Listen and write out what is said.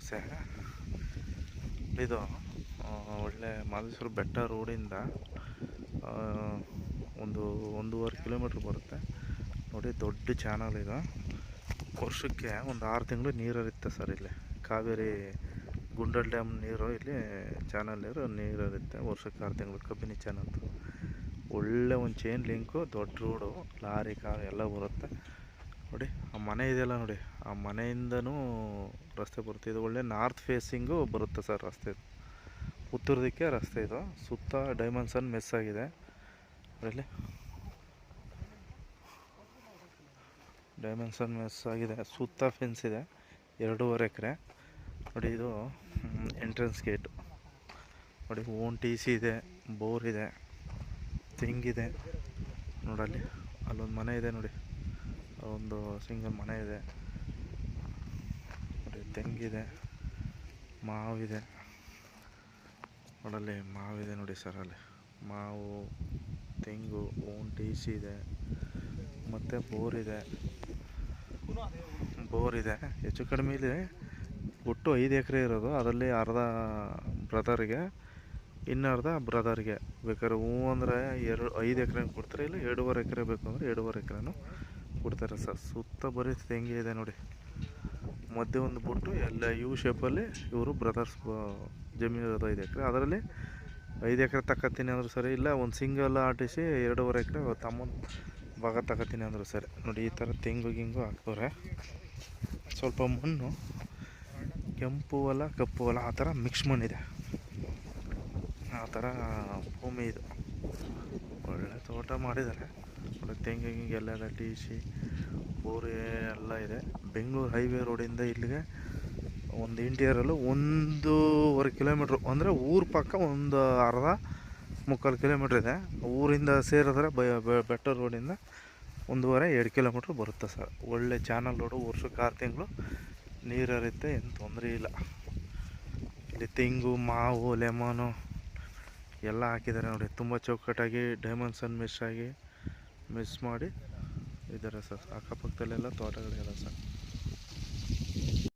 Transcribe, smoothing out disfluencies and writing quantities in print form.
ಸೆ ಇದು ಒಳ್ಳೆ ಮಾದೇಶ್ವರ ಬೆಟ್ಟ ರೋಡಿಂದ ಆ, ಒಂದು 1.5 ಕಿಲೋಮೀಟ್ರ್ ಬರುತ್ತೆ ನೋಡಿ. ದೊಡ್ಡ ಚಾನಲ್ ಇದು. ವರ್ಷಕ್ಕೆ ಒಂದು 6 ತಿಂಗಳು ನೀರು ಹರಿಯುತ್ತೆ ಸರ್. ಇಲ್ಲಿ ಕಾವೇರಿ ಗುಂಡಲ್ ಡ್ಯಾಮ್ ನೀರು, ಇಲ್ಲಿ ಚಾನಲ್ ನೀರು ಹರಿಯುತ್ತೆ ವರ್ಷಕ್ಕೆ 6 ತಿಂಗಳು. ಕಬ್ಬಿನಿ ಚಾನಲ್ ಒಳ್ಳೆ ಒಂದು ಚೈನ್ ಲಿಂಕು, ದೊಡ್ಡ ರೋಡು, ಲಾರಿ ಕಾರು ಎಲ್ಲ ಬರುತ್ತೆ ನೋಡಿ. ಆ ಮನೆ ಇದೆಯಲ್ಲ ನೋಡಿ, ಆ ಮನೆಯಿಂದನೂ ರಸ್ತೆ ಬರುತ್ತೆ. ಇದು ಒಳ್ಳೆ ನಾರ್ತ್ ಫೇಸಿಂಗು ಬರುತ್ತೆ ಸರ್ ರಸ್ತೆ. ಉತ್ತರದಕ್ಕೆ ರಸ್ತೆ ಇದು. ಸುತ್ತ ಡೈಮೆನ್ಷನ್ ಮೆಸ್ ಆಗಿದೆ ಇಲ್ಲಿ. ಡೈಮೆನ್ಷನ್ ಮೆಸ್ ಆಗಿದೆ. ಸುತ್ತ ಫೆನ್ಸ್ ಇದೆ. 2.5 ಎಕರೆ ನೋಡಿ. ಇದು ಎಂಟ್ರೆನ್ಸ್ ಗೇಟು ನೋಡಿ. ಓನ್ ಟಿ ಸಿ ಇದೆ, ಬೋರ್ ಇದೆ, ತೆಂಗಿದೆ ನೋಡಲ್ಲಿ. ಅಲ್ಲೊಂದು ಮನೆ ಇದೆ ನೋಡಿ, ಒಂದು ಸಿಂಗಲ್ ಮನೆ ಇದೆ ನೋಡಿ. ತೆಂಗಿದೆ, ಮಾವಿದೆ ನೋಡಲ್ಲಿ. ಮಾವಿದೆ ನೋಡಿ ಸರ್ ಅಲ್ಲಿ. ಮಾವು, ತೆಂಗು, ಓನ್ ಟಿ ಸಿ ಇದೆ, ಮತ್ತು ಬೋರ್ ಇದೆ. ಹೆಚ್ಚು ಕಡಿಮೆ ಇದೆ. ಒಟ್ಟು 5 ಎಕರೆ ಇರೋದು. ಅದರಲ್ಲಿ ಅರ್ಧ ಬ್ರದರ್ಗೆ, ಇನ್ನರ್ಧ ಬ್ರದರ್ಗೆ. ಬೇಕಾದ್ರೆ ಹ್ಞೂ ಅಂದರೆ 5 ಎಕರೆ ಕೊಡ್ತಾರೆ, ಇಲ್ಲ 2.5 ಎಕರೆ ಬೇಕು ಅಂದರೆ 2.5 ಎಕರೆನೂ ಕೊಡ್ತಾರೆ ಸರ್. ಸುತ್ತ ಬರೀ ತೆಂಗಿ ಇದೆ ನೋಡಿ. ಮಧ್ಯೆ ಒಂದು ಬಿಟ್ಟು ಎಲ್ಲ ಯು ಶೇಪಲ್ಲಿ ಇವರು ಬ್ರದರ್ಸ್ ಜಮೀನು ಇರೋದು 5 ಎಕರೆ. ಅದರಲ್ಲಿ 5 ಎಕರೆ ತಗೋತೀನಿ ಅಂದರು ಸರಿ, ಇಲ್ಲ ಒಂದು ಸಿಂಗಲ್ ಆಟಿಸಿ 2.5 ಎಕರೆ ತಮ್ಮನ ಭಾಗ ತಗೋತೀನಿ ಅಂದರು ಸರಿ ನೋಡಿ. ಈ ಥರ ತೆಂಗು ಗಿಂಗು ಹಾಕ್ತವ್ರೆ. ಸ್ವಲ್ಪ ಮಣ್ಣು ಕೆಂಪು ಹೊಲ, ಕಪ್ಪು ಹೊಲ, ಆ ಥರ ಮಿಕ್ಸ್ ಮಣ್ಣಿದೆ. ಆ ಥರ ಭೂಮಿ ಇದು. ಒಳ್ಳೆ ತೋಟ ಮಾಡಿದ್ದಾರೆ. ಒಳ್ಳೆ ತೆಂಗು ಗಿಂಗು ಎಲ್ಲ ಟಿ ಸಿ, ಬೋರ್ ಎಲ್ಲ ಇದೆ. ಬೆಂಗಳೂರು ಹೈವೇ ರೋಡಿಂದ ಇಲ್ಲಿಗೆ ಒಂದು ಇಂಟೀರಿಯರಲ್ಲೂ 1.5 ಕಿಲೋಮೀಟ್ರು ಅಂದರೆ ಊರ ಪಕ್ಕ ಒಂದು ಅರ್ಧ ಮುಕ್ಕಾಲು ಕಿಲೋಮೀಟ್ರ್ ಇದೆ. ಊರಿಂದ ಸೇರಿದ್ರೆ ಬೆಟ್ಟ ರೋಡಿಂದ 1.5-2 ಕಿಲೋಮೀಟ್ರ್ ಬರುತ್ತೆ ಸರ್. ಒಳ್ಳೆ ಚಾನಲ್ ರೋಡು. ವರ್ಷಕ್ಕೆ 6 ತಿಂಗಳು ನೀರು ಹರಿಯುತ್ತೆ, ಏನು ತೊಂದರೆ ಇಲ್ಲ. ಇಲ್ಲಿ ತೆಂಗು, ಮಾವು, ಲೆಮನು ಎಲ್ಲ ಹಾಕಿದ್ದಾರೆ ನೋಡಿ. ತುಂಬ ಚೌಕಟ್ಟಾಗಿ ಡೈಮೆನ್ಷನ್ ಮಿಸ್ ಮಾಡಿ ಇದ್ದಾರೆ ಸರ್. ಅಕ್ಕಪಕ್ಕದಲ್ಲೆಲ್ಲ ತೋಟಗಳಿದೆ ಸರ್.